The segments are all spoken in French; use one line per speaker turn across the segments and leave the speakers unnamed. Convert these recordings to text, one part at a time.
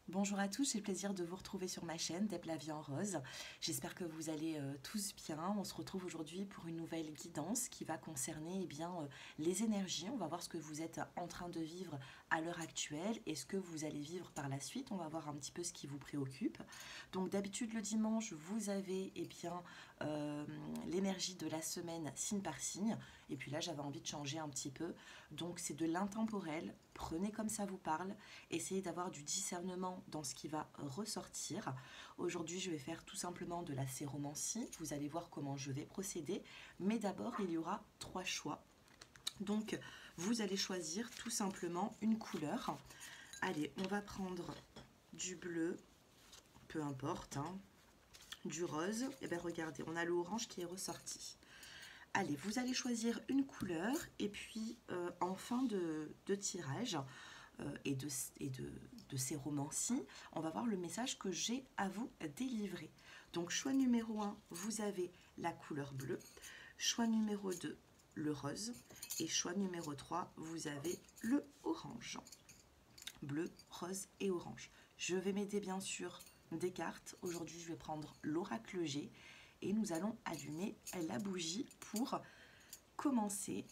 Bonjour à tous, j'ai le plaisir de vous retrouver sur ma chaîne Deb la vie en rose. J'espère que vous allez tous bien. On se retrouve aujourd'hui pour une nouvelle guidance qui va concerner les énergies. On va voir ce que vous êtes en train de vivre à l'heure actuelle et ce que vous allez vivre par la suite. On va voir un petit peu ce qui vous préoccupe. Donc d'habitude le dimanche, vous avez l'énergie de la semaine signe par signe. Et puis là, j'avais envie de changer un petit peu. Donc c'est de l'intemporel. Prenez comme ça vous parle. Essayez d'avoir du discernement dans ce qui va ressortir. Aujourd'hui, je vais faire tout simplement de la séromancie. Vous allez voir comment je vais procéder. Mais d'abord, il y aura 3 choix. Donc, vous allez choisir tout simplement une couleur. Allez, on va prendre du bleu, peu importe, hein, du rose. Et bien, regardez, on a l'orange qui est ressorti. Allez, vous allez choisir une couleur et puis en fin de tirage de ces romancies, on va voir le message que j'ai à vous délivrer. Donc choix numéro 1, vous avez la couleur bleue. Choix numéro 2, le rose. Et choix numéro 3, vous avez le orange. Bleu, rose et orange. Je vais m'aider bien sûr des cartes. Aujourd'hui, je vais prendre l'oracle G et nous allons allumer la bougie pour commencer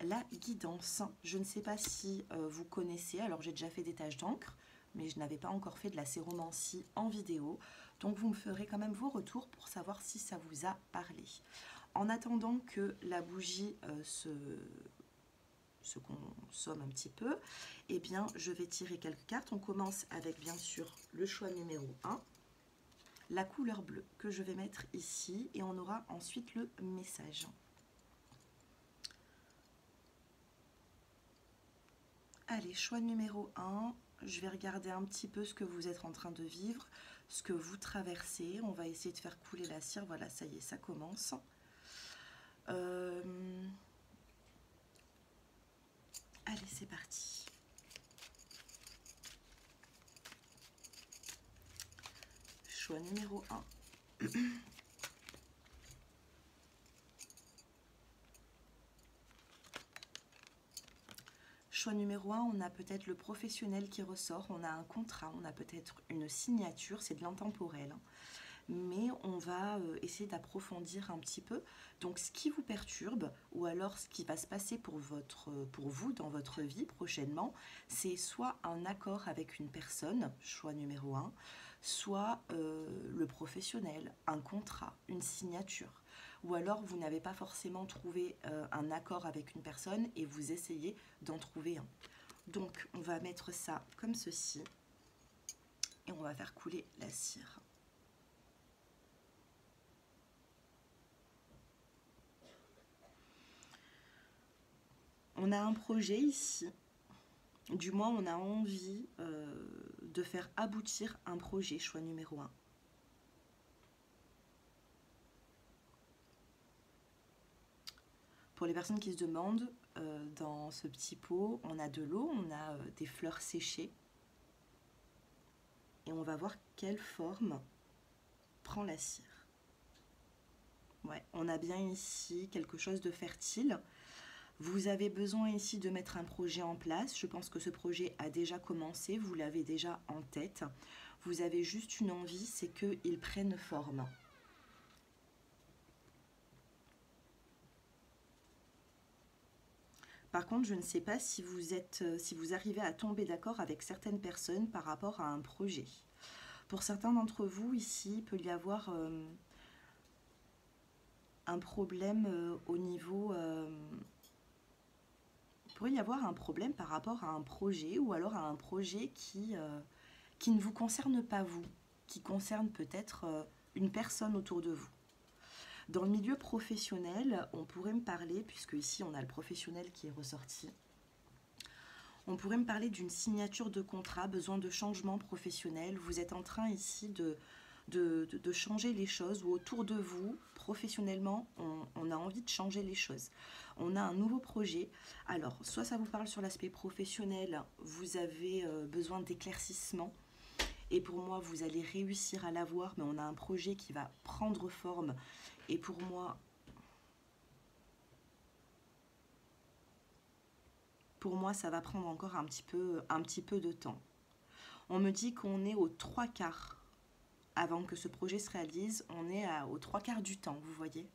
la guidance. Je ne sais pas si vous connaissez, alors j'ai déjà fait des taches d'encre, mais je n'avais pas encore fait de la séromancie en vidéo, donc vous me ferez quand même vos retours pour savoir si ça vous a parlé. En attendant que la bougie se consomme un petit peu, je vais tirer quelques cartes. On commence avec bien sûr le choix numéro 1, la couleur bleue que je vais mettre ici, et on aura ensuite le message. Allez, choix numéro 1, je vais regarder un petit peu ce que vous êtes en train de vivre, ce que vous traversez. On va essayer de faire couler la cire. Voilà, ça y est, ça commence. Allez, c'est parti. Choix numéro 1. Choix numéro 1, on a peut-être le professionnel qui ressort, on a un contrat, on a peut-être une signature, c'est de l'intemporel. Mais on va essayer d'approfondir un petit peu. Donc ce qui vous perturbe, ou alors ce qui va se passer pour vous dans votre vie prochainement, c'est soit un accord avec une personne, choix numéro 1, soit le professionnel, un contrat, une signature. Ou alors vous n'avez pas forcément trouvé un accord avec une personne et vous essayez d'en trouver un. Donc on va mettre ça comme ceci et on va faire couler la cire. On a un projet ici, du moins on a envie de faire aboutir un projet, choix numéro 1. Pour les personnes qui se demandent, dans ce petit pot, on a de l'eau, on a des fleurs séchées. Et on va voir quelle forme prend la cire. Ouais, on a bien ici quelque chose de fertile. Vous avez besoin ici de mettre un projet en place. Je pense que ce projet a déjà commencé, vous l'avez déjà en tête. Vous avez juste une envie, c'est qu'il prenne forme. Par contre, je ne sais pas si vous arrivez à tomber d'accord avec certaines personnes par rapport à un projet. Pour certains d'entre vous, ici, il peut y avoir un problème au niveau... il pourrait y avoir un problème par rapport à un projet ou alors à un projet qui ne vous concerne pas vous, qui concerne peut-être une personne autour de vous. Dans le milieu professionnel, on pourrait me parler, puisque ici on a le professionnel qui est ressorti, on pourrait me parler d'une signature de contrat, besoin de changement professionnel. Vous êtes en train ici de changer les choses, ou autour de vous, professionnellement, on a envie de changer les choses. On a un nouveau projet. Alors, soit ça vous parle sur l'aspect professionnel, vous avez besoin d'éclaircissement, et pour moi, vous allez réussir à l'avoir, mais on a un projet qui va prendre forme, et pour moi, ça va prendre encore un petit peu de temps. On me dit qu'on est aux 3/4. Avant que ce projet se réalise, on est aux 3/4 du temps, vous voyez.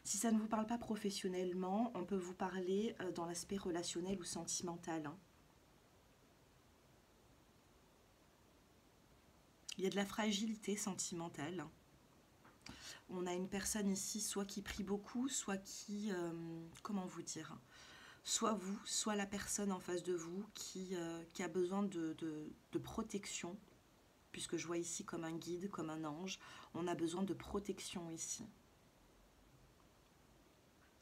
Si ça ne vous parle pas professionnellement, on peut vous parler dans l'aspect relationnel ou sentimental. Hein. Il y a de la fragilité sentimentale. On a une personne ici, soit qui prie beaucoup, soit qui... comment vous dire, soit vous, soit la personne en face de vous qui a besoin de protection, puisque je vois ici comme un guide, comme un ange. On a besoin de protection ici.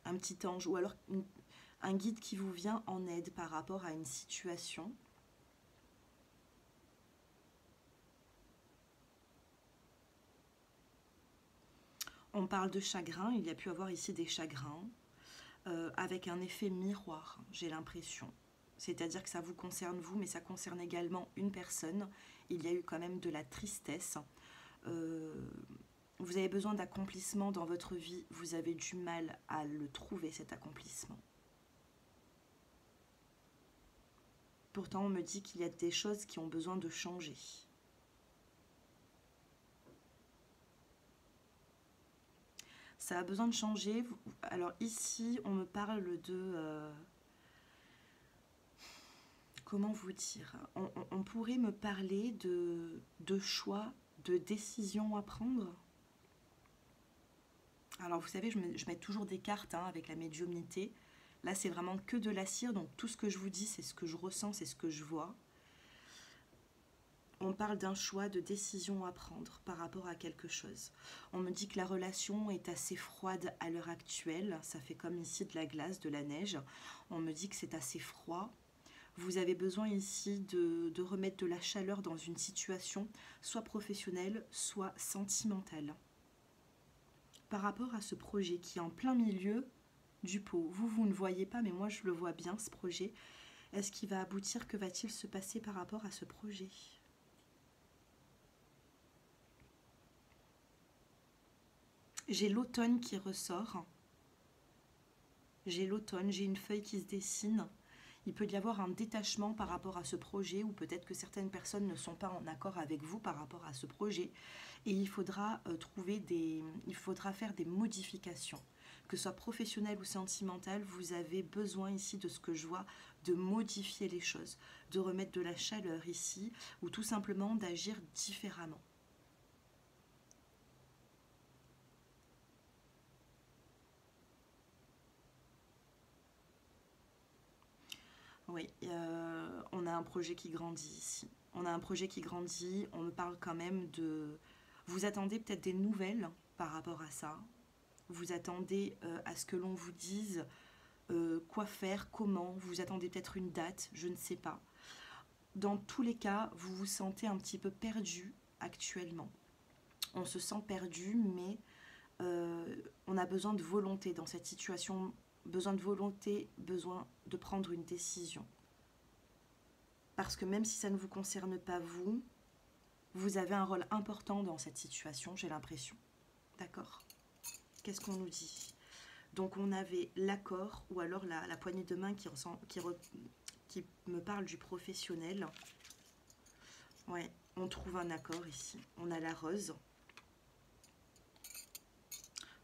Un petit ange, ou alors un guide qui vous vient en aide par rapport à une situation. On parle de chagrin, il y a pu avoir ici des chagrins, avec un effet miroir, j'ai l'impression. C'est-à-dire que ça vous concerne vous, mais ça concerne également une personne. Il y a eu quand même de la tristesse. Vous avez besoin d'accomplissement dans votre vie, vous avez du mal à le trouver, cet accomplissement. Pourtant, on me dit qu'il y a des choses qui ont besoin de changer. Ça a besoin de changer. Alors ici, on me parle de... comment vous dire, on pourrait me parler de choix, de décisions à prendre. Alors vous savez, je mets toujours des cartes hein, avec la médiumnité. Là, c'est vraiment que de la cire, donc tout ce que je vous dis, c'est ce que je ressens, c'est ce que je vois. On parle d'un choix, de décision à prendre par rapport à quelque chose. On me dit que la relation est assez froide à l'heure actuelle. Ça fait comme ici de la glace, de la neige. On me dit que c'est assez froid. Vous avez besoin ici de remettre de la chaleur dans une situation, soit professionnelle, soit sentimentale. Par rapport à ce projet qui est en plein milieu du pot. Vous ne voyez pas, mais moi je le vois bien, ce projet. Est-ce qu'il va aboutir? Que va-t-il se passer par rapport à ce projet? J'ai l'automne qui ressort. J'ai l'automne, j'ai une feuille qui se dessine. Il peut y avoir un détachement par rapport à ce projet, ou peut-être que certaines personnes ne sont pas en accord avec vous par rapport à ce projet. Et il faudra faire des modifications. Que ce soit professionnel ou sentimental, vous avez besoin ici de ce que je vois, de modifier les choses, de remettre de la chaleur ici, ou tout simplement d'agir différemment. Oui, on a un projet qui grandit ici. On a un projet qui grandit, on me parle quand même de... Vous attendez peut-être des nouvelles par rapport à ça. Vous attendez à ce que l'on vous dise quoi faire, comment. Vous attendez peut-être une date, je ne sais pas. Dans tous les cas, vous vous sentez un petit peu perdu actuellement. On se sent perdu, mais on a besoin de volonté dans cette situation. Besoin de volonté, besoin de prendre une décision. Parce que même si ça ne vous concerne pas vous, vous avez un rôle important dans cette situation, j'ai l'impression. D'accord? Qu'est-ce qu'on nous dit? Donc on avait l'accord, ou alors la poignée de main qui me parle du professionnel. Ouais, on trouve un accord ici. On a la rose.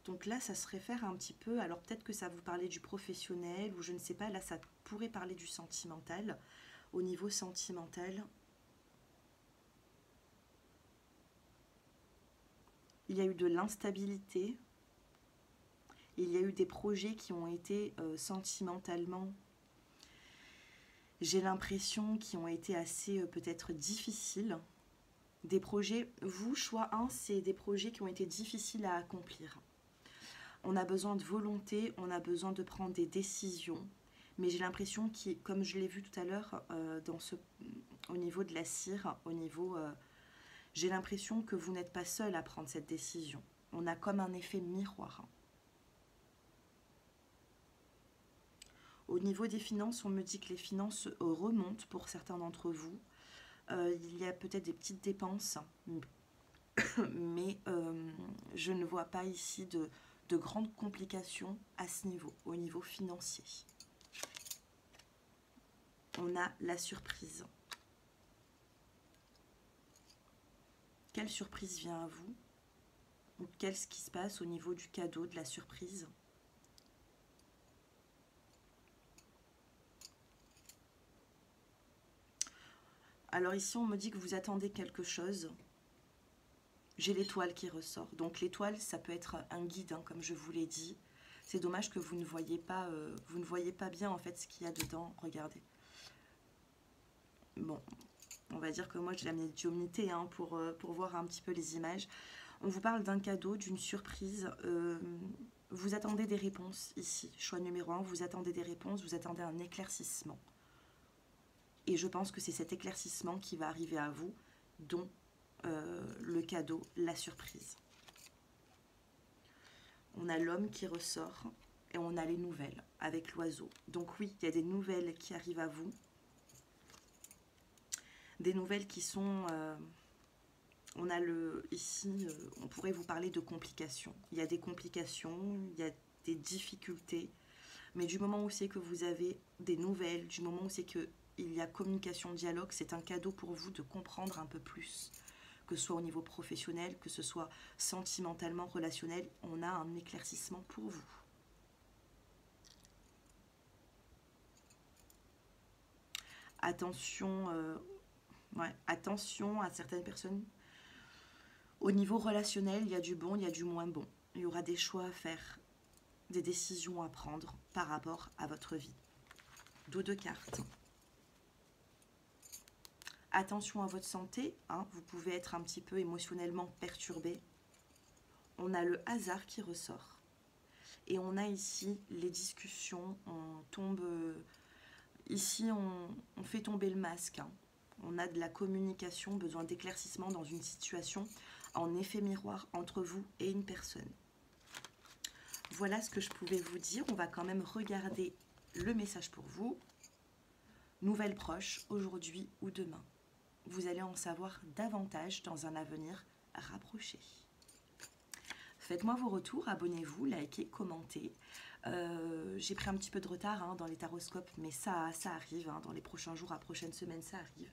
Donc là, ça se réfère un petit peu, alors peut-être que ça vous parlait du professionnel, ou je ne sais pas, là ça pourrait parler du sentimental. Au niveau sentimental, il y a eu de l'instabilité, il y a eu des projets qui ont été sentimentalement, j'ai l'impression, qui ont été assez peut-être difficiles. Des projets, vous, choix 1, c'est des projets qui ont été difficiles à accomplir. On a besoin de volonté, on a besoin de prendre des décisions. Mais j'ai l'impression que, comme je l'ai vu tout à l'heure, au niveau de la cire, j'ai l'impression que vous n'êtes pas seul à prendre cette décision. On a comme un effet miroir. Au niveau des finances, on me dit que les finances remontent pour certains d'entre vous. Il y a peut-être des petites dépenses, mais je ne vois pas ici de grandes complications à ce niveau, au niveau financier. On a la surprise. Quelle surprise vient à vous? Ou qu'est-ce qui se passe au niveau du cadeau, de la surprise? Alors ici, on me dit que vous attendez quelque chose. J'ai l'étoile qui ressort. Donc l'étoile, ça peut être un guide, hein, comme je vous l'ai dit. C'est dommage que vous ne voyez pas bien en fait ce qu'il y a dedans. Regardez. Bon, on va dire que moi j'ai la médiumnité hein, pour voir un petit peu les images. On vous parle d'un cadeau, d'une surprise. Vous attendez des réponses ici. Choix numéro 1, vous attendez des réponses, vous attendez un éclaircissement. Et je pense que c'est cet éclaircissement qui va arriver à vous, dont le cadeau, la surprise. On a l'homme qui ressort et on a les nouvelles avec l'oiseau. Donc oui, il y a des nouvelles qui arrivent à vous. Des nouvelles qui sont... on a ici, on pourrait vous parler de complications. Il y a des complications, il y a des difficultés. Mais du moment où c'est que vous avez des nouvelles, du moment où c'est qu'il y a communication, dialogue, c'est un cadeau pour vous de comprendre un peu plus. Que ce soit au niveau professionnel, que ce soit sentimentalement, relationnel, on a un éclaircissement pour vous. Attention, attention à certaines personnes. Au niveau relationnel, il y a du bon, il y a du moins bon. Il y aura des choix à faire, des décisions à prendre par rapport à votre vie. Dos de cartes. Attention à votre santé, hein, vous pouvez être un petit peu émotionnellement perturbé. On a le hasard qui ressort. Et on a ici les discussions, on tombe... ici, on fait tomber le masque. Hein. On a de la communication, besoin d'éclaircissement dans une situation en effet miroir entre vous et une personne. Voilà ce que je pouvais vous dire. On va quand même regarder le message pour vous. Nouvelles proches, aujourd'hui ou demain. Vous allez en savoir davantage dans un avenir rapproché. Faites-moi vos retours, abonnez-vous, likez, commentez. J'ai pris un petit peu de retard hein, dans les taroscopes, mais ça arrive, hein, dans les prochains jours, à prochaines semaines, ça arrive.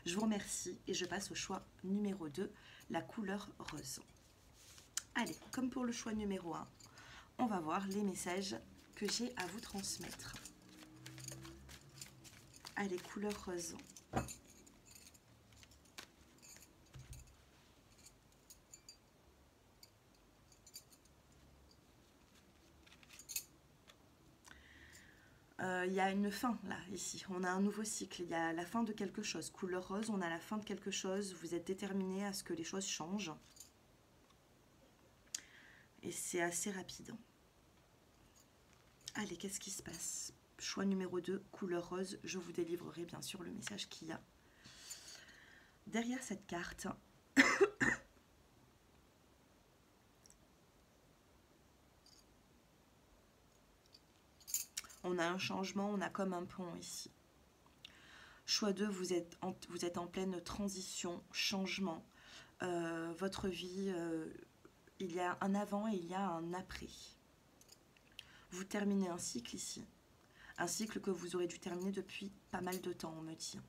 Je vous remercie et je passe au choix numéro 2, la couleur rose. Allez, comme pour le choix numéro 1, on va voir les messages que j'ai à vous transmettre. Allez, couleur rose. Il y a une fin là, ici, on a un nouveau cycle, il y a la fin de quelque chose. Couleur rose, on a la fin de quelque chose, vous êtes déterminé à ce que les choses changent. Et c'est assez rapide. Allez, qu'est-ce qui se passe? Choix numéro 2, couleur rose, je vous délivrerai bien sûr le message qu'il y a derrière cette carte. On a un changement, on a comme un pont ici. Choix 2, vous êtes en pleine transition, changement. Votre vie, il y a un avant et il y a un après. Vous terminez un cycle ici. Un cycle que vous aurez dû terminer depuis pas mal de temps, on me dit.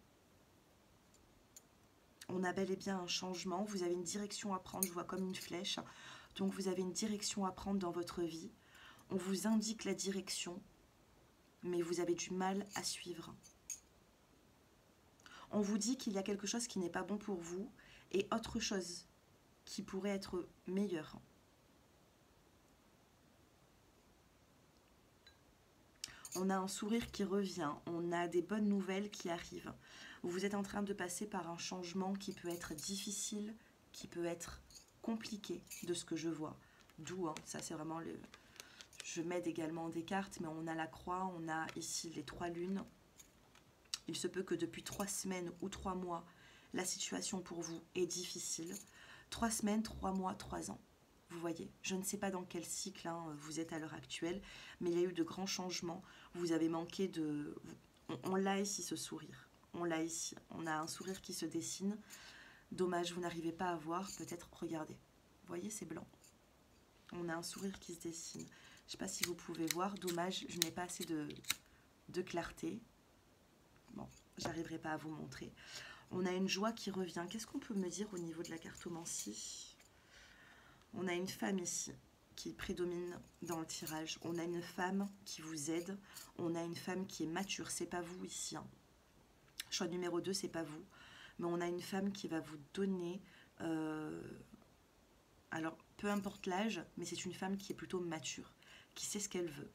On a bel et bien un changement. Vous avez une direction à prendre, je vois comme une flèche. Donc vous avez une direction à prendre dans votre vie. On vous indique la direction, mais vous avez du mal à suivre. On vous dit qu'il y a quelque chose qui n'est pas bon pour vous et autre chose qui pourrait être meilleur. On a un sourire qui revient, on a des bonnes nouvelles qui arrivent. Vous êtes en train de passer par un changement qui peut être difficile, qui peut être compliqué de ce que je vois. D'où, hein, ça c'est vraiment le... Je m'aide également des cartes, mais on a la croix, on a ici les 3 lunes. Il se peut que depuis 3 semaines ou 3 mois, la situation pour vous est difficile. 3 semaines, 3 mois, 3 ans. Vous voyez, je ne sais pas dans quel cycle hein, vous êtes à l'heure actuelle, mais il y a eu de grands changements. Vous avez manqué de... On l'a ici, ce sourire. On l'a ici. On a un sourire qui se dessine. Dommage, vous n'arrivez pas à voir. Peut-être, regardez. Vous voyez, c'est blanc. On a un sourire qui se dessine. Je ne sais pas si vous pouvez voir. Dommage, je n'ai pas assez de clarté. Bon, j'arriverai pas à vous montrer. On a une joie qui revient. Qu'est-ce qu'on peut me dire au niveau de la cartomancie? On a une femme ici qui prédomine dans le tirage. On a une femme qui vous aide. On a une femme qui est mature. C'est pas vous ici. Hein. Choix numéro 2, c'est pas vous. Mais on a une femme qui va vous donner... alors, peu importe l'âge, mais c'est une femme qui est plutôt mature, qui sait ce qu'elle veut.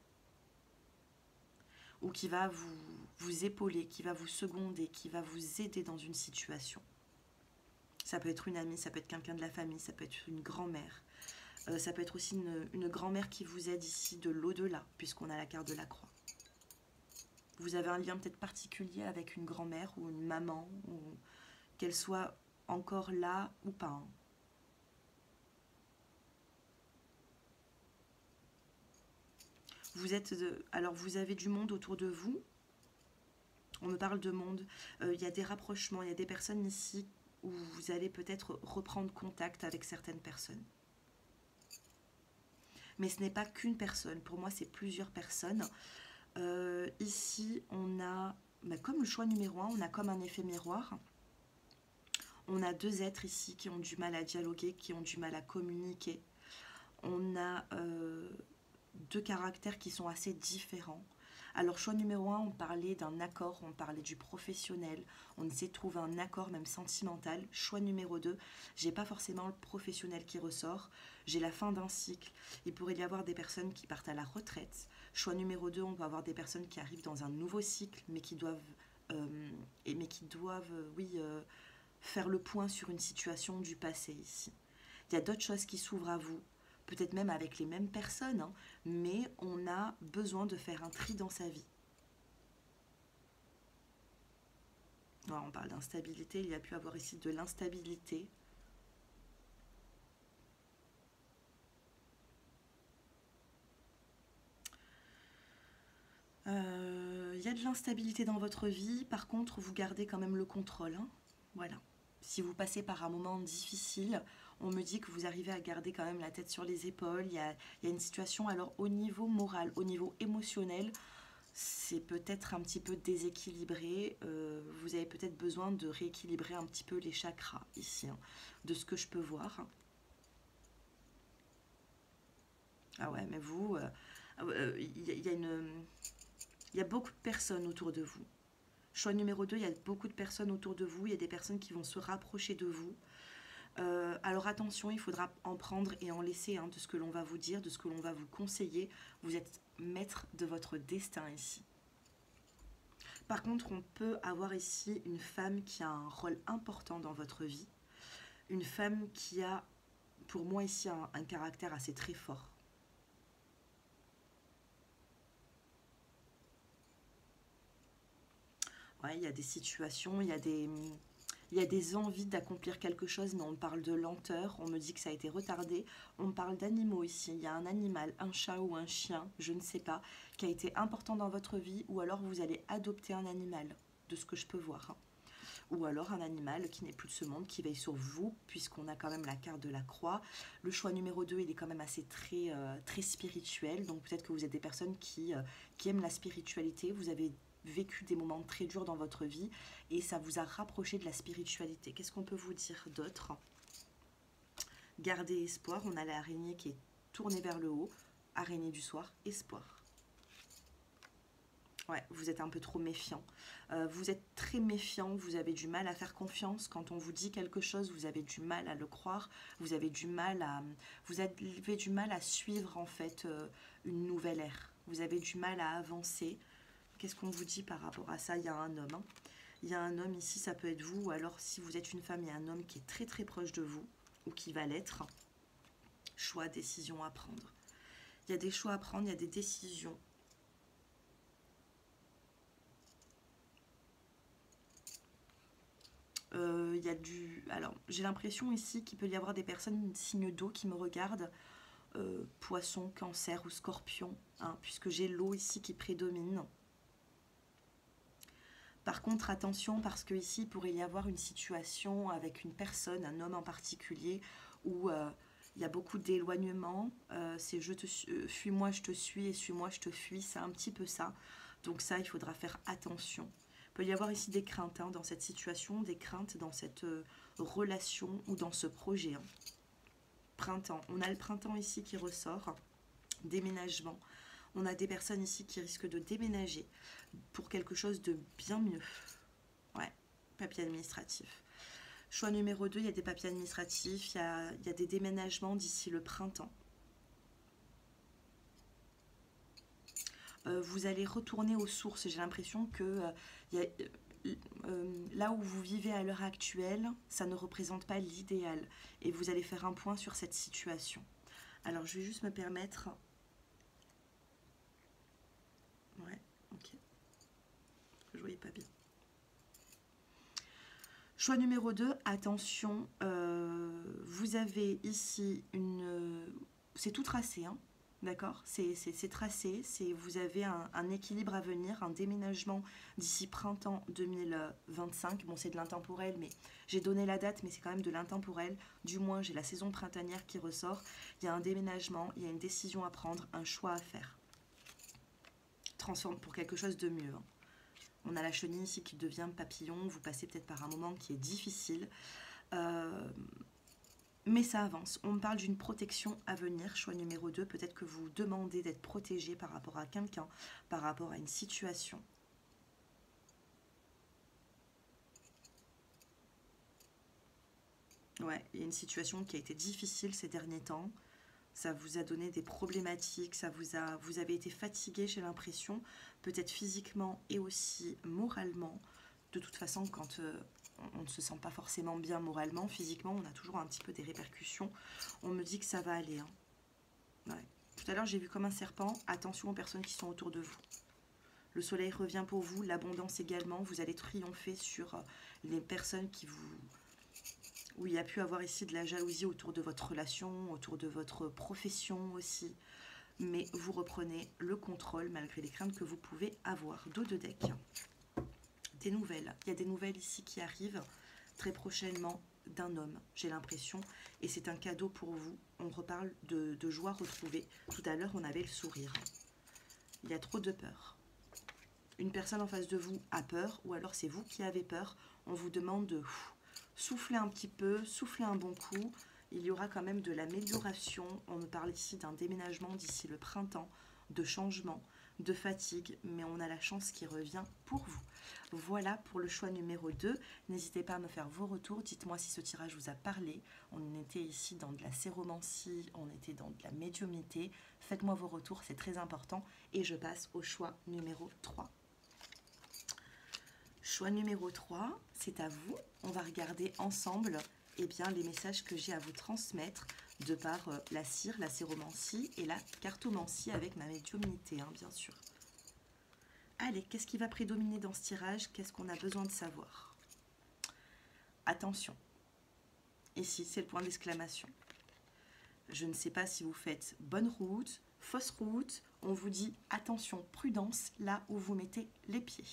Ou qui va vous épauler, qui va vous seconder, qui va vous aider dans une situation. Ça peut être une amie, ça peut être quelqu'un de la famille, ça peut être une grand-mère. Ça peut être aussi une grand-mère qui vous aide ici de l'au-delà, puisqu'on a la carte de la croix. Vous avez un lien peut-être particulier avec une grand-mère ou une maman, ou qu'elle soit encore là ou pas. Hein. Alors vous avez du monde autour de vous. On me parle de monde. Il y a des rapprochements, il y a des personnes ici où vous allez peut-être reprendre contact avec certaines personnes. Mais ce n'est pas qu'une personne. Pour moi, c'est plusieurs personnes. Ici, on a, comme le choix numéro 1, on a comme un effet miroir. On a deux êtres ici qui ont du mal à dialoguer, qui ont du mal à communiquer. On a deux caractères qui sont assez différents. Alors, choix numéro 1, on parlait d'un accord, on parlait du professionnel, on essaie de trouver un accord même sentimental. Choix numéro 2, j'ai pas forcément le professionnel qui ressort, j'ai la fin d'un cycle. Il pourrait y avoir des personnes qui partent à la retraite. Choix numéro 2, on va avoir des personnes qui arrivent dans un nouveau cycle, mais qui doivent, faire le point sur une situation du passé ici. Il y a d'autres choses qui s'ouvrent à vous, peut-être même avec les mêmes personnes, hein, mais on a besoin de faire un tri dans sa vie. Alors, on parle d'instabilité, il y a pu avoir ici de l'instabilité. Il y a de l'instabilité dans votre vie, par contre, vous gardez quand même le contrôle. Hein. Voilà. Si vous passez par un moment difficile, on me dit que vous arrivez à garder quand même la tête sur les épaules. Il y a une situation, alors au niveau moral, au niveau émotionnel, c'est peut-être un petit peu déséquilibré. Vous avez peut-être besoin de rééquilibrer un petit peu les chakras ici, hein, de ce que je peux voir. Ah ouais, mais vous, il y a beaucoup de personnes autour de vous. Choix numéro 2, il y a beaucoup de personnes autour de vous. Il y a des personnes qui vont se rapprocher de vous. Alors attention, il faudra en prendre et en laisser hein, de ce que l'on va vous dire, de ce que l'on va vous conseiller. Vous êtes maître de votre destin ici. Par contre, on peut avoir ici une femme qui a un rôle important dans votre vie. Une femme qui a, pour moi ici, un caractère assez très fort. Ouais, il y a des situations, il y a des envies d'accomplir quelque chose, mais on parle de lenteur, on me dit que ça a été retardé. On parle d'animaux ici, il y a un animal, un chat ou un chien, je ne sais pas, qui a été important dans votre vie, ou alors vous allez adopter un animal, de ce que je peux voir. Hein. Ou alors un animal qui n'est plus de ce monde, qui veille sur vous, puisqu'on a quand même la carte de la croix. Le choix numéro 2, il est quand même assez très spirituel, donc peut-être que vous êtes des personnes qui aiment la spiritualité, vous avez vécu des moments très durs dans votre vie et ça vous a rapproché de la spiritualité. Qu'est-ce qu'on peut vous dire d'autre? Gardez espoir, on a l'araignée qui est tournée vers le haut, araignée du soir, espoir. Ouais, vous êtes un peu trop méfiant. Vous êtes très méfiant, vous avez du mal à faire confiance. Quand on vous dit quelque chose, vous avez du mal à le croire. Vous avez du mal à suivre en fait une nouvelle ère. Vous avez du mal à avancer. Qu'est-ce qu'on vous dit par rapport à ça? Il y a un homme. Hein. Il y a un homme ici, ça peut être vous. Ou alors si vous êtes une femme, il y a un homme qui est très très proche de vous. Ou qui va l'être. Choix, décision à prendre. Il y a des choix à prendre, il y a des décisions. Il y a alors, j'ai l'impression ici qu'il peut y avoir des personnes signes d'eau qui me regardent. Poisson, cancer ou scorpion. Hein, puisque j'ai l'eau ici qui prédomine. Par contre, attention, parce que ici, il pourrait y avoir une situation avec une personne, un homme en particulier, où il y a beaucoup d'éloignement. C'est fuis-moi, je te suis, et suis-moi, je te fuis. C'est un petit peu ça. Donc ça, il faudra faire attention. peut y avoir ici des craintes dans cette situation, des craintes dans cette relation ou dans ce projet. Printemps, on a le printemps ici qui ressort, déménagement. On a des personnes ici qui risquent de déménager pour quelque chose de bien mieux. Ouais, papier administratif. Choix numéro 2, il y a des papiers administratifs, il y a des déménagements d'ici le printemps. Vous allez retourner aux sources. J'ai l'impression que là où vous vivez à l'heure actuelle, ça ne représente pas l'idéal. Et vous allez faire un point sur cette situation. Alors, je vais juste me permettre... Ouais, ok. Je voyais pas bien. Choix numéro 2, attention, vous avez ici une... c'est tout tracé, hein, d'accord? C'est tracé, vous avez un équilibre à venir, un déménagement d'ici printemps 2025. Bon, c'est de l'intemporel, mais j'ai donné la date, mais c'est quand même de l'intemporel. Du moins, j'ai la saison printanière qui ressort. Il y a un déménagement, il y a une décision à prendre, un choix à faire. Transforme pour quelque chose de mieux, hein. On a la chenille ici qui devient papillon. Vous passez peut-être par un moment qui est difficile. Mais ça avance. On me parle d'une protection à venir. Choix numéro 2. Peut-être que vous demandez d'être protégé par rapport à quelqu'un, par rapport à une situation. Ouais, il y a une situation qui a été difficile ces derniers temps. Ça vous a donné des problématiques, vous avez été fatigué, j'ai l'impression, peut-être physiquement et aussi moralement. De toute façon, quand on ne se sent pas forcément bien moralement, physiquement, on a toujours un petit peu des répercussions. On me dit que ça va aller, hein. Ouais. Tout à l'heure, j'ai vu comme un serpent. Attention aux personnes qui sont autour de vous. Le soleil revient pour vous, l'abondance également. Vous allez triompher sur les personnes qui vous... où il y a pu avoir ici de la jalousie autour de votre relation, autour de votre profession aussi. Mais vous reprenez le contrôle malgré les craintes que vous pouvez avoir. Dos de deck. Des nouvelles. Il y a des nouvelles ici qui arrivent très prochainement d'un homme, j'ai l'impression. Et c'est un cadeau pour vous. On reparle de joie retrouvée. Tout à l'heure, on avait le sourire. Il y a trop de peur. Une personne en face de vous a peur, ou alors c'est vous qui avez peur. On vous demande de... soufflez un petit peu, soufflez un bon coup. Il y aura quand même de l'amélioration. On me parle ici d'un déménagement d'ici le printemps, de changement, de fatigue, mais on a la chance qui revient pour vous. Voilà pour le choix numéro 2. N'hésitez pas à me faire vos retours. Dites-moi si ce tirage vous a parlé. On était ici dans de la séromancie, on était dans de la médiumnité. Faites-moi vos retours, c'est très important. Et je passe au choix numéro 3. Choix numéro 3, c'est à vous. On va regarder ensemble les messages que j'ai à vous transmettre de par la cire, la séromancie et la cartomancie avec ma médiumnité, hein, bien sûr. Allez, qu'est-ce qui va prédominer dans ce tirage? Qu'est-ce qu'on a besoin de savoir? Attention. Ici, c'est le point d'exclamation. Je ne sais pas si vous faites bonne route, fausse route. On vous dit attention, prudence, là où vous mettez les pieds.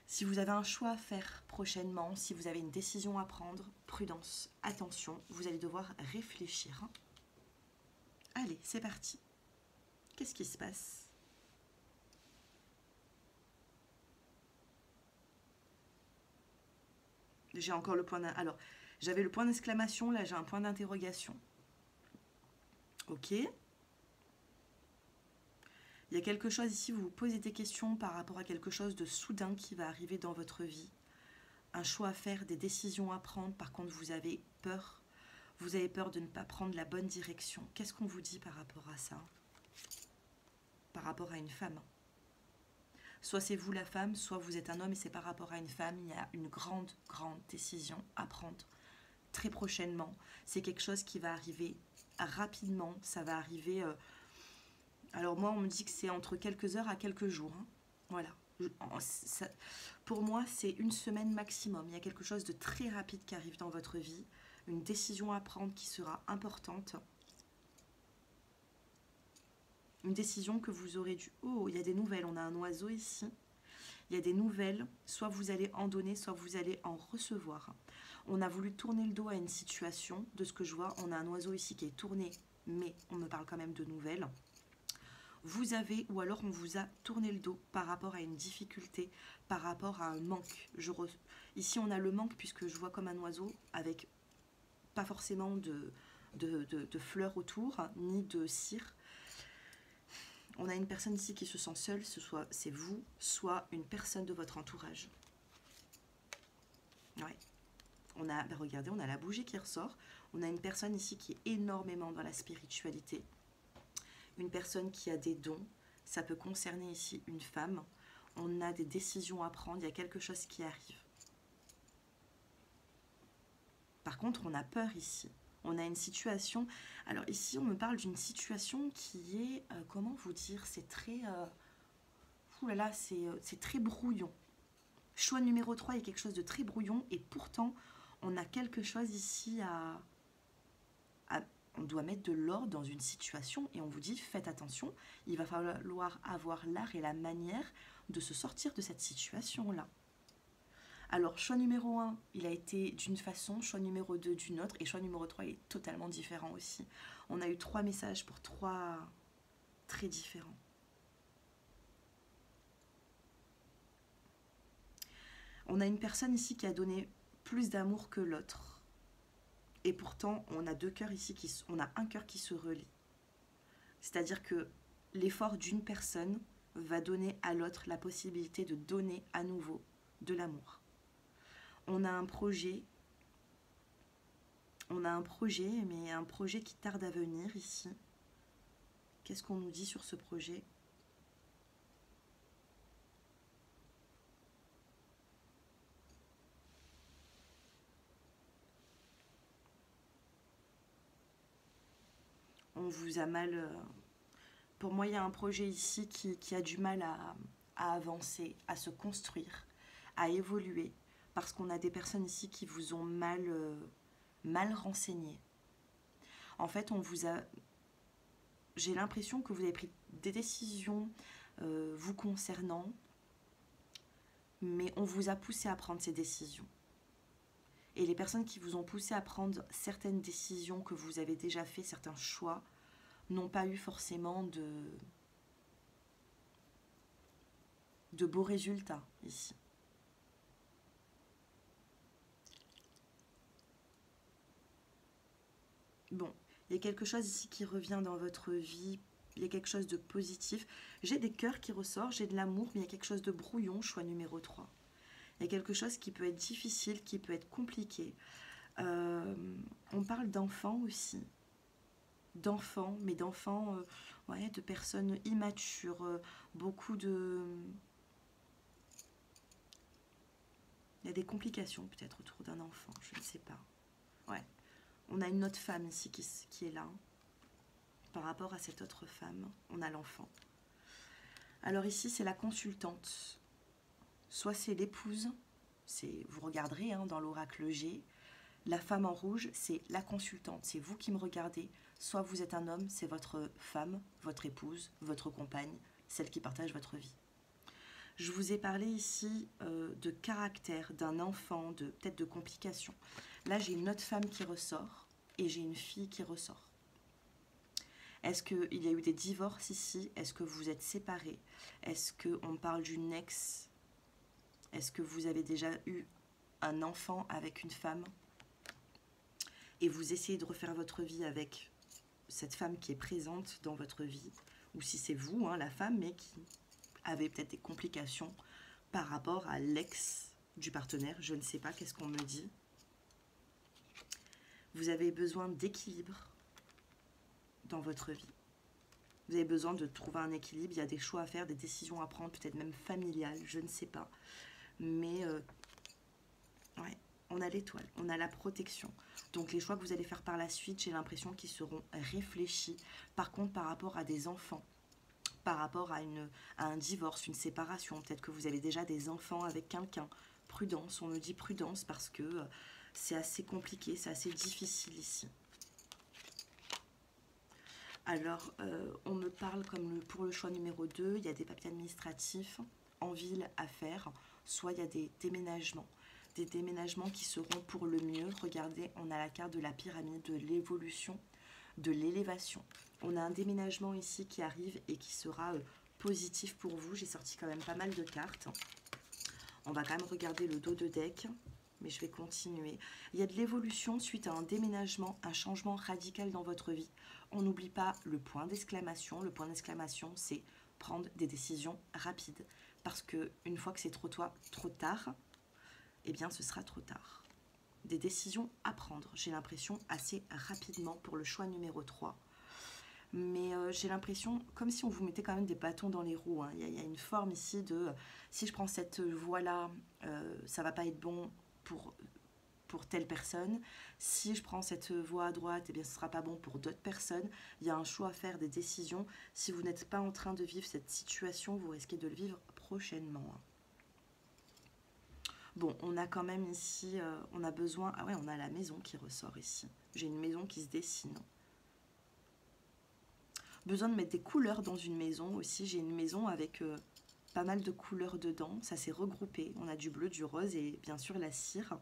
Si vous avez un choix à faire prochainement, si vous avez une décision à prendre, prudence, attention, vous allez devoir réfléchir. Allez, c'est parti. Qu'est-ce qui se passe? J'ai encore le point d'interrogation. Alors, j'avais le point d'exclamation, là j'ai un point d'interrogation. Ok. Il y a quelque chose ici, vous vous posez des questions par rapport à quelque chose de soudain qui va arriver dans votre vie. Un choix à faire, des décisions à prendre. Par contre, vous avez peur. Vous avez peur de ne pas prendre la bonne direction. Qu'est-ce qu'on vous dit par rapport à ça? Par rapport à une femme. Soit c'est vous la femme, soit vous êtes un homme et c'est par rapport à une femme. Il y a une grande décision à prendre très prochainement. C'est quelque chose qui va arriver rapidement. Ça va arriver... alors moi, on me dit que c'est entre quelques heures à quelques jours. Hein. Voilà. Pour moi, c'est une semaine maximum. Il y a quelque chose de très rapide qui arrive dans votre vie. Une décision à prendre qui sera importante. Une décision que vous aurez dû... Oh, il y a des nouvelles. On a un oiseau ici. Il y a des nouvelles. Soit vous allez en donner, soit vous allez en recevoir. On a voulu tourner le dos à une situation. De ce que je vois, on a un oiseau ici qui est tourné, mais on me parle quand même de nouvelles. vous avez, ou alors on vous a tourné le dos par rapport à une difficulté, par rapport à un manque. Ici on a le manque puisque je vois comme un oiseau avec pas forcément de fleurs autour, ni de cire. On a une personne ici qui se sent seule, soit c'est vous, soit une personne de votre entourage. Ouais. Regardez, on a la bougie qui ressort. On a une personne ici qui est énormément dans la spiritualité. Une personne qui a des dons. Ça peut concerner ici une femme. On a des décisions à prendre. Il y a quelque chose qui arrive. Par contre, on a peur ici. On a une situation... Alors ici, on me parle d'une situation qui est... comment vous dire? C'est très... ouh là là, c'est très brouillon. Choix numéro 3 est quelque chose de très brouillon. Et pourtant, on a quelque chose ici on doit mettre de l'ordre dans une situation. Et on vous dit, faites attention. Il va falloir avoir l'art et la manière de se sortir de cette situation-là. Alors, choix numéro 1, il a été d'une façon, choix numéro 2 d'une autre, et choix numéro 3 est totalement différent aussi. On a eu 3 messages pour 3 très différents. On a une personne ici qui a donné plus d'amour que l'autre. Et pourtant, on a deux cœurs ici, on a un cœur qui se relie. C'est-à-dire que l'effort d'une personne va donner à l'autre la possibilité de donner à nouveau de l'amour. On a un projet, mais un projet qui tarde à venir ici. Qu'est-ce qu'on nous dit sur ce projet ? On vous a mal... Pour moi, il y a un projet ici qui a du mal à avancer, à se construire, à évoluer, parce qu'on a des personnes ici qui vous ont mal renseigné. En fait, j'ai l'impression que vous avez pris des décisions vous concernant, mais on vous a poussé à prendre ces décisions. Et les personnes qui vous ont poussé à prendre certaines décisions que vous avez déjà fait, certains choix, n'ont pas eu forcément de beaux résultats ici. Bon, il y a quelque chose ici qui revient dans votre vie, il y a quelque chose de positif. J'ai des cœurs qui ressortent, j'ai de l'amour, mais il y a quelque chose de brouillon, choix numéro 3. Il y a quelque chose qui peut être difficile, qui peut être compliqué. On parle d'enfants aussi. D'enfants, mais d'enfants, ouais, de personnes immatures, beaucoup de... Il y a des complications peut-être autour d'un enfant, je ne sais pas. Ouais. On a une autre femme ici qui est là. Par rapport à cette autre femme, on a l'enfant. Alors ici, c'est la consultante. Soit c'est l'épouse, vous regarderez dans l'oracle G. La femme en rouge, c'est la consultante, c'est vous qui me regardez. Soit vous êtes un homme, c'est votre femme, votre épouse, votre compagne, celle qui partage votre vie. Je vous ai parlé ici de caractère, d'un enfant, peut-être de complications. Là, j'ai une autre femme qui ressort et j'ai une fille qui ressort. Est-ce qu'il y a eu des divorces ici? Est-ce que vous êtes séparés? Est-ce qu'on parle d'une ex? Est-ce que vous avez déjà eu un enfant avec une femme? Et vous essayez de refaire votre vie avec cette femme qui est présente dans votre vie, ou si c'est vous, la femme, mais qui avait peut-être des complications par rapport à l'ex du partenaire, je ne sais pas, qu'est-ce qu'on me dit. Vous avez besoin d'équilibre dans votre vie. Vous avez besoin de trouver un équilibre, il y a des choix à faire, des décisions à prendre, peut-être même familiales, je ne sais pas. Mais, ouais, on a l'étoile, on a la protection. Donc les choix que vous allez faire par la suite, j'ai l'impression qu'ils seront réfléchis. Par contre, par rapport à des enfants, par rapport à un divorce, une séparation, peut-être que vous avez déjà des enfants avec quelqu'un. Prudence, on me dit prudence parce que c'est assez compliqué, c'est assez difficile ici. Alors, on me parle comme pour le choix numéro 2, il y a des papiers administratifs en ville à faire, soit il y a des déménagements qui seront pour le mieux. Regardez, on a la carte de la pyramide, de l'évolution, de l'élévation. On a un déménagement ici qui arrive et qui sera positif pour vous. J'ai sorti quand même pas mal de cartes. On va quand même regarder le dos de deck, mais je vais continuer. Il y a de l'évolution suite à un déménagement, un changement radical dans votre vie. On n'oublie pas le point d'exclamation. Le point d'exclamation, c'est prendre des décisions rapides. Parce que une fois que c'est trop tard, eh bien ce sera trop tard. Des décisions à prendre, j'ai l'impression, assez rapidement pour le choix numéro 3. Mais j'ai l'impression, comme si on vous mettait quand même des bâtons dans les roues. Hein. Il y a une forme ici de, si je prends cette voie-là, ça va pas être bon pour telle personne. Si je prends cette voie à droite, eh bien, ce sera pas bon pour d'autres personnes. Il y a un choix à faire, des décisions. Si vous n'êtes pas en train de vivre cette situation, vous risquez de le vivre prochainement. Hein. Bon, on a quand même ici, on a besoin... Ah ouais, on a la maison qui ressort ici. J'ai une maison qui se dessine. Besoin de mettre des couleurs dans une maison aussi. J'ai une maison avec pas mal de couleurs dedans. Ça s'est regroupé. On a du bleu, du rose et bien sûr la cire.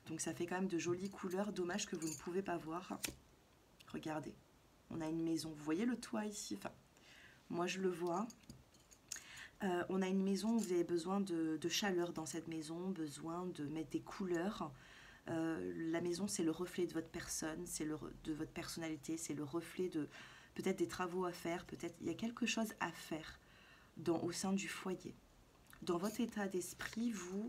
Donc ça fait quand même de jolies couleurs. Dommage que vous ne pouvez pas voir. Regardez, on a une maison. Vous voyez le toit ici? Enfin, moi je le vois. On a une maison où vous avez besoin de chaleur dans cette maison, besoin de mettre des couleurs. La maison, c'est le reflet de votre personne, c'est de votre personnalité, c'est le reflet de peut-être des travaux à faire, peut-être il y a quelque chose à faire au sein du foyer. Dans votre état d'esprit, vous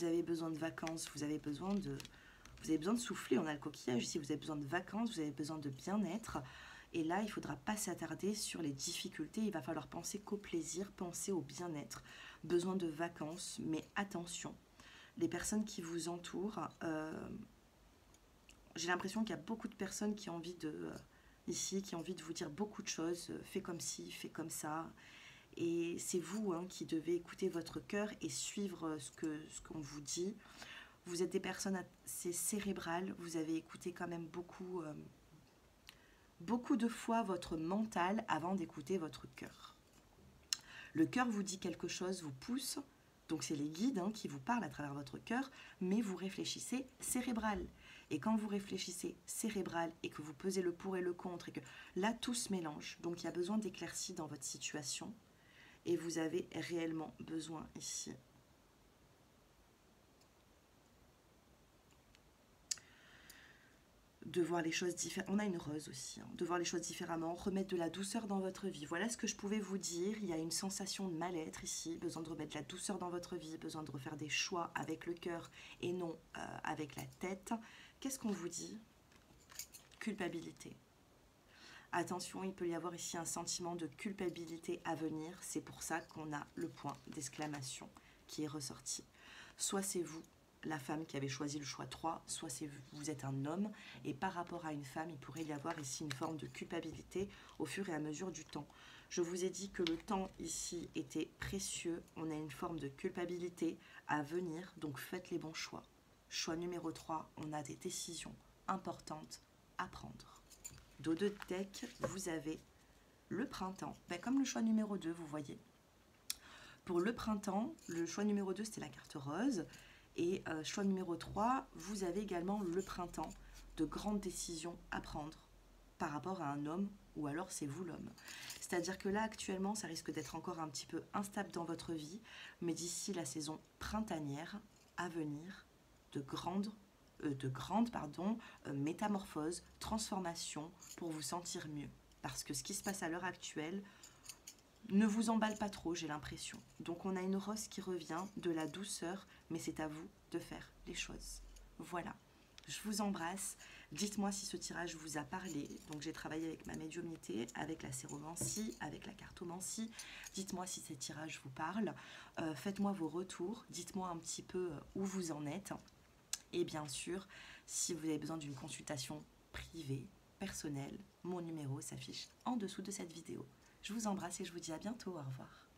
avez besoin de vacances, vous avez besoin de souffler. On a le coquillage ici, vous avez besoin de vacances, vous avez besoin de bien-être. Et là, il ne faudra pas s'attarder sur les difficultés, il va falloir penser qu'au plaisir, penser au bien-être. Besoin de vacances, mais attention, les personnes qui vous entourent, j'ai l'impression qu'il y a beaucoup de personnes qui ont envie qui ont envie de vous dire beaucoup de choses, fais comme ci, fais comme ça. Et c'est vous qui devez écouter votre cœur et suivre ce qu'on vous dit. Vous êtes des personnes assez cérébrales, vous avez écouté quand même beaucoup de fois votre mental avant d'écouter votre cœur. Le cœur vous dit quelque chose, vous pousse, donc c'est les guides qui vous parlent à travers votre cœur, mais vous réfléchissez cérébral. Et quand vous réfléchissez cérébral et que vous pesez le pour et le contre, et que là tout se mélange, donc il y a besoin d'éclaircies dans votre situation, et vous avez réellement besoin ici de voir les choses différemment. On a une rose aussi, de voir les choses différemment, remettre de la douceur dans votre vie. Voilà ce que je pouvais vous dire. Il y a une sensation de mal-être ici, besoin de remettre de la douceur dans votre vie, besoin de refaire des choix avec le cœur et non avec la tête. Qu'est-ce qu'on vous dit? Culpabilité. Attention, il peut y avoir ici un sentiment de culpabilité à venir. C'est pour ça qu'on a le point d'exclamation qui est ressorti. Soit c'est vous, la femme qui avait choisi le choix 3, soit vous êtes un homme, et par rapport à une femme, il pourrait y avoir ici une forme de culpabilité au fur et à mesure du temps. Je vous ai dit que le temps ici était précieux, on a une forme de culpabilité à venir, donc faites les bons choix. Choix numéro 3, on a des décisions importantes à prendre. Dos de deck, vous avez le printemps, comme le choix numéro 2, vous voyez. Pour le printemps, le choix numéro 2, c'était la carte rose. Et choix numéro 3, vous avez également le printemps, de grandes décisions à prendre par rapport à un homme, ou alors c'est vous l'homme. C'est-à-dire que là, actuellement, ça risque d'être encore un petit peu instable dans votre vie, mais d'ici la saison printanière à venir, de grandes métamorphoses, transformations pour vous sentir mieux. Parce que ce qui se passe à l'heure actuelle ne vous emballe pas trop, j'ai l'impression. Donc on a une rose qui revient, de la douceur, mais c'est à vous de faire les choses. Voilà, je vous embrasse. Dites-moi si ce tirage vous a parlé. Donc j'ai travaillé avec ma médiumnité, avec la séromancie, avec la cartomancie. Dites-moi si ces tirages vous parlent. Faites-moi vos retours. Dites-moi un petit peu où vous en êtes. Et bien sûr, si vous avez besoin d'une consultation privée, personnelle, mon numéro s'affiche en dessous de cette vidéo. Je vous embrasse et je vous dis à bientôt. Au revoir.